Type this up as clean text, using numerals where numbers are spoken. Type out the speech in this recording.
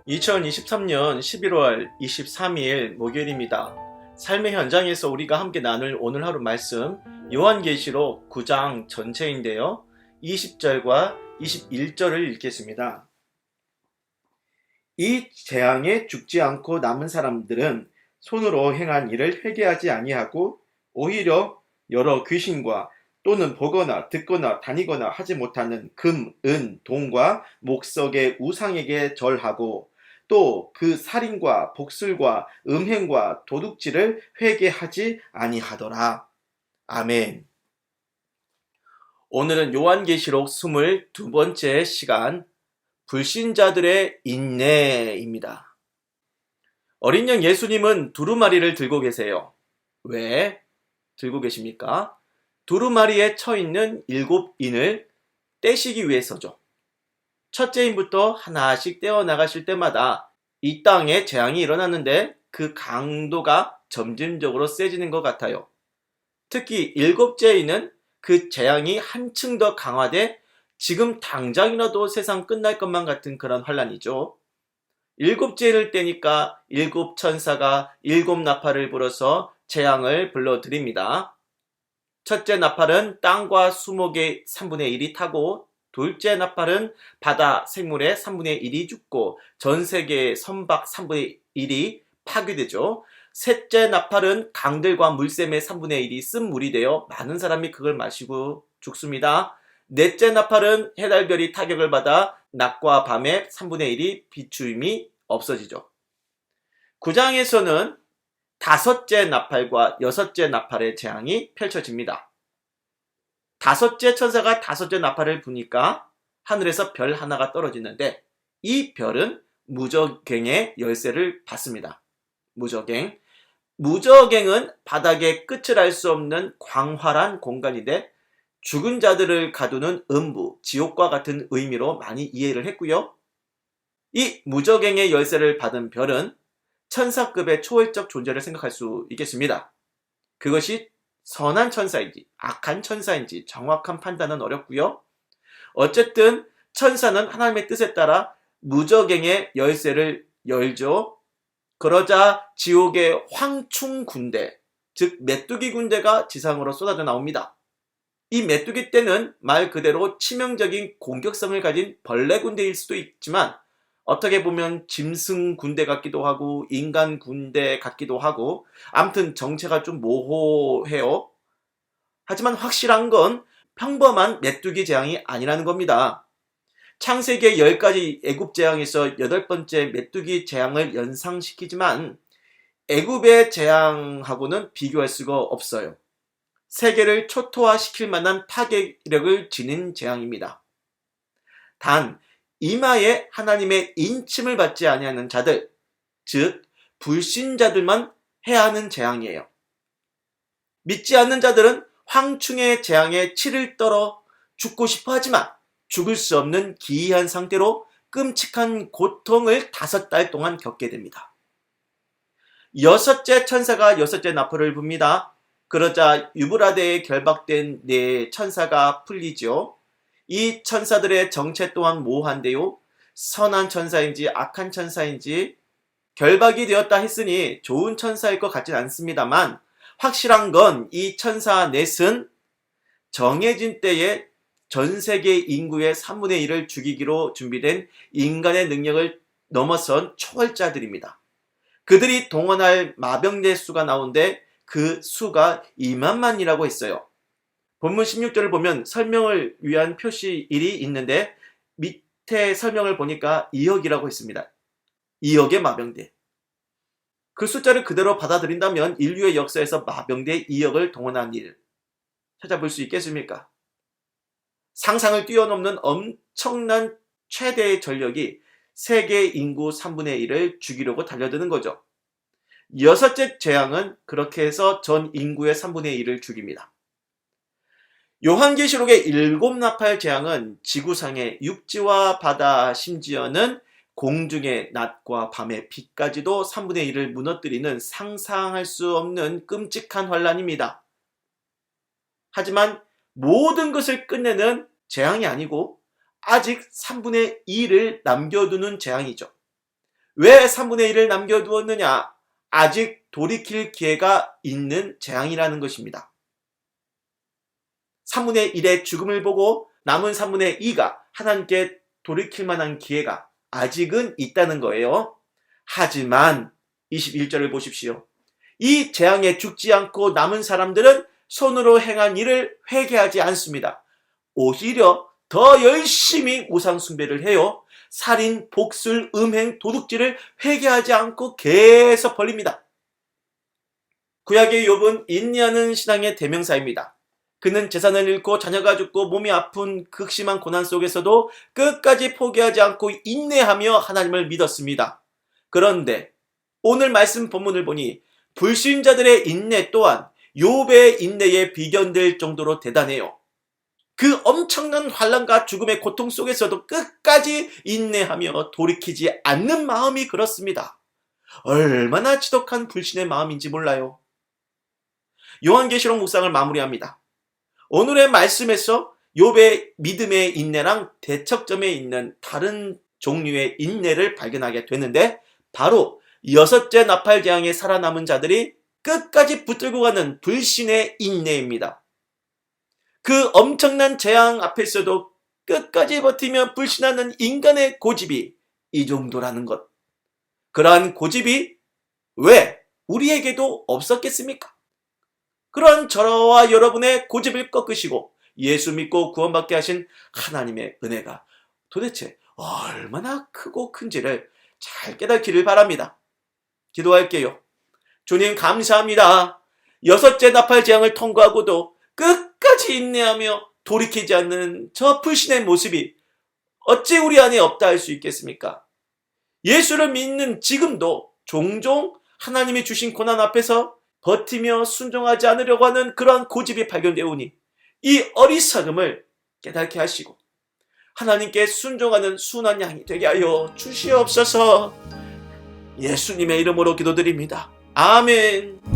2023년 11월 23일 목요일입니다. 삶의 현장에서 우리가 함께 나눌 오늘 하루 말씀 요한계시록 9장 전체인데요. 20절과 21절을 읽겠습니다. 이 재앙에 죽지 않고 남은 사람들은 손으로 행한 일을 회개하지 아니하고 오히려 여러 귀신과 또는 보거나 듣거나 다니거나 하지 못하는 금, 은, 동과 목석의 우상에게 절하고 또 그 살인과 복술과 음행과 도둑질을 회개하지 아니하더라. 아멘. 오늘은 요한계시록 22번째 시간 불신자들의 인내입니다. 어린 양 예수님은 두루마리를 들고 계세요. 왜 들고 계십니까? 두루마리에 처있는 7인을 떼시기 위해서죠. 첫째 인부터 하나씩 떼어나가실 때마다 이 땅에 재앙이 일어났는데 그 강도가 점진적으로 세지는 것 같아요. 특히 7째 인은 그 재앙이 한층 더 강화돼 지금 당장이라도 세상 끝날 것만 같은 그런 환란이죠. 7째 인을 떼니까 7천사가 7나팔을 불어서 재앙을 불러드립니다. 첫째 나팔은 땅과 수목의 3분의 1이 타고 둘째 나팔은 바다 생물의 3분의 1이 죽고 전 세계의 선박 3분의 1이 파괴되죠. 셋째 나팔은 강들과 물샘의 3분의 1이 쓴 물이 되어 많은 사람이 그걸 마시고 죽습니다. 넷째 나팔은 해달별이 타격을 받아 낮과 밤의 3분의 1이 비추임이 없어지죠. 9장에서는 다섯째 나팔과 여섯째 나팔의 재앙이 펼쳐집니다. 다섯째 천사가 다섯째 나팔을 부니까 하늘에서 별 하나가 떨어지는데 이 별은 무저갱의 열쇠를 받습니다. 무저갱은 바닥의 끝을 알 수 없는 광활한 공간인데 죽은 자들을 가두는 음부, 지옥과 같은 의미로 많이 이해를 했고요. 이 무저갱의 열쇠를 받은 별은 천사급의 초월적 존재를 생각할 수 있겠습니다. 그것이 선한 천사인지 악한 천사인지 정확한 판단은 어렵고요. 어쨌든 천사는 하나님의 뜻에 따라 무저갱의 열쇠를 열죠. 그러자 지옥의 황충 군대, 즉 메뚜기 군대가 지상으로 쏟아져 나옵니다. 이 메뚜기 떼는 말 그대로 치명적인 공격성을 가진 벌레 군대일 수도 있지만 어떻게 보면 짐승 군대 같기도 하고 인간 군대 같기도 하고 아무튼 정체가 좀 모호해요. 하지만 확실한 건 평범한 메뚜기 재앙이 아니라는 겁니다. 창세기의 10가지 애굽 재앙에서 8번째 메뚜기 재앙을 연상시키지만 애굽의 재앙하고는 비교할 수가 없어요. 세계를 초토화시킬 만한 파괴력을 지닌 재앙입니다. 단 이마에 하나님의 인침을 받지 아니하는 자들, 즉 불신자들만 해야 하는 재앙이에요. 믿지 않는 자들은 황충의 재앙에 치를 떨어 죽고 싶어 하지만 죽을 수 없는 기이한 상태로 끔찍한 고통을 5달 동안 겪게 됩니다. 여섯째 천사가 여섯째 나팔을 붑니다. 그러자 유브라데에 결박된 4천사가 풀리죠. 이 천사들의 정체 또한 모호한데요. 선한 천사인지 악한 천사인지 결박이 되었다 했으니 좋은 천사일 것 같진 않습니다만 확실한 건 이 천사 넷은 정해진 때에 전 세계 인구의 3분의 1을 죽이기로 준비된 인간의 능력을 넘어선 초월자들입니다. 그들이 동원할 마병대 수가 나오는데 그 수가 2만만이라고 했어요. 본문 16절을 보면 설명을 위한 표시 1이 있는데 밑에 설명을 보니까 2억이라고 했습니다. 2억의 마병대. 그 숫자를 그대로 받아들인다면 인류의 역사에서 마병대 2억을 동원한 일 찾아볼 수 있겠습니까? 상상을 뛰어넘는 엄청난 최대의 전력이 세계 인구 3분의 1을 죽이려고 달려드는 거죠. 여섯째 재앙은 그렇게 해서 전 인구의 3분의 1을 죽입니다. 요한계시록의 7나팔 재앙은 지구상의 육지와 바다 심지어는 공중의 낮과 밤의 빛까지도 3분의 1을 무너뜨리는 상상할 수 없는 끔찍한 환란입니다. 하지만 모든 것을 끝내는 재앙이 아니고 아직 3분의 2를 남겨두는 재앙이죠. 왜 3분의 1을 남겨두었느냐? 아직 돌이킬 기회가 있는 재앙이라는 것입니다. 3분의 1의 죽음을 보고 남은 3분의 2가 하나님께 돌이킬 만한 기회가 아직은 있다는 거예요. 하지만 21절을 보십시오. 이 재앙에 죽지 않고 남은 사람들은 손으로 행한 일을 회개하지 않습니다. 오히려 더 열심히 우상 숭배를 해요. 살인, 복술, 음행, 도둑질을 회개하지 않고 계속 벌립니다. 구약의 욥은 인내하는 신앙의 대명사입니다. 그는 재산을 잃고 자녀가 죽고 몸이 아픈 극심한 고난 속에서도 끝까지 포기하지 않고 인내하며 하나님을 믿었습니다. 그런데 오늘 말씀 본문을 보니 불신자들의 인내 또한 욥의 인내에 비견될 정도로 대단해요. 그 엄청난 환난과 죽음의 고통 속에서도 끝까지 인내하며 돌이키지 않는 마음이 그렇습니다. 얼마나 지독한 불신의 마음인지 몰라요. 요한계시록 묵상을 마무리합니다. 오늘의 말씀에서 욥의 믿음의 인내랑 대척점에 있는 다른 종류의 인내를 발견하게 되는데 바로 6째 나팔 재앙에 살아남은 자들이 끝까지 붙들고 가는 불신의 인내입니다. 그 엄청난 재앙 앞에서도 끝까지 버티며 불신하는 인간의 고집이 이 정도라는 것. 그러한 고집이 왜 우리에게도 없었겠습니까? 그러한 저와 여러분의 고집을 꺾으시고 예수 믿고 구원받게 하신 하나님의 은혜가 도대체 얼마나 크고 큰지를 잘 깨닫기를 바랍니다. 기도할게요. 주님 감사합니다. 6째 나팔 재앙을 통과하고도 끝까지 인내하며 돌이키지 않는 저 불신의 모습이 어찌 우리 안에 없다 할 수 있겠습니까? 예수를 믿는 지금도 종종 하나님이 주신 고난 앞에서 버티며 순종하지 않으려고 하는 그러한 고집이 발견되오니 이 어리석음을 깨닫게 하시고 하나님께 순종하는 순한 양이 되게 하여 주시옵소서. 예수님의 이름으로 기도드립니다. 아멘.